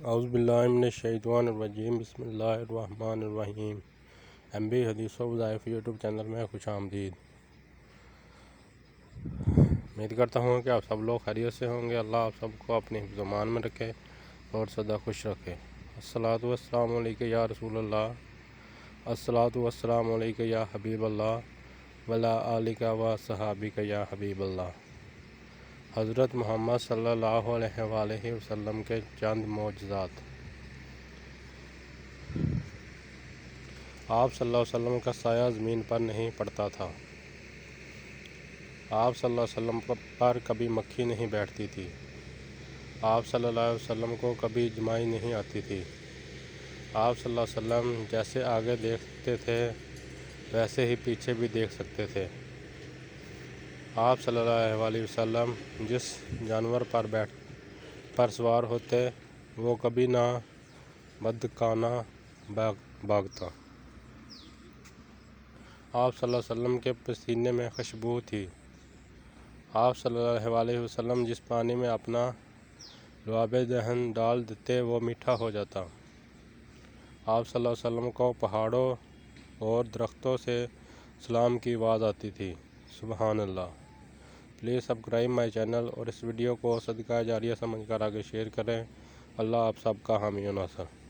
اعوذ باللہ من الشیطان الرجیم، بسم اللہ الرحمن الرحیم۔ ایم بی حدیث و وظائف یوٹیوب چینل میں خوش آمدید۔ امید کرتا ہوں کہ آپ سب لوگ خیریت سے ہوں گے۔ اللہ آپ سب کو اپنے حفظ و امان میں رکھے اور سدا خوش رکھے۔ الصلاۃ والسلام علیک یا رسول اللہ، الصلاۃ والسلام علیک یا حبیب اللہ، وعلی آلک و صحابک یا حبیب اللہ۔ حضرت محمد صلی اللہ علیہ وآلہ وسلم کے چند معجزات۔ آپ صلی اللہ علیہ وسلم کا سایہ زمین پر نہیں پڑتا تھا۔ آپ صلی اللہ علیہ وسلم پر کبھی مکھی نہیں بیٹھتی تھی۔ آپ صلی اللہ علیہ وسلم کو کبھی جمائی نہیں آتی تھی۔ آپ صلی اللہ علیہ وسلم جیسے آگے دیکھتے تھے ویسے ہی پیچھے بھی دیکھ سکتے تھے۔ آپ صلی اللہ علیہ وسلم جس جانور پر سوار ہوتے وہ کبھی نہ بدکانہ بھاگتا۔ آپ صلی اللہ علیہ وسلم کے پسینے میں خوشبو تھی۔ آپ صلی اللہ علیہ وسلم جس پانی میں اپنا لعاب دہن ڈال دیتے وہ میٹھا ہو جاتا۔ آپ صلی اللہ علیہ وسلم کو پہاڑوں اور درختوں سے سلام کی آواز آتی تھی۔ سبحان اللہ۔ پلیز سبسکرائب مائی چینل اور اس ویڈیو کو صدقہ جاریہ سمجھ کر آگے شیئر کریں۔ اللہ آپ سب کا حامی و ناصر۔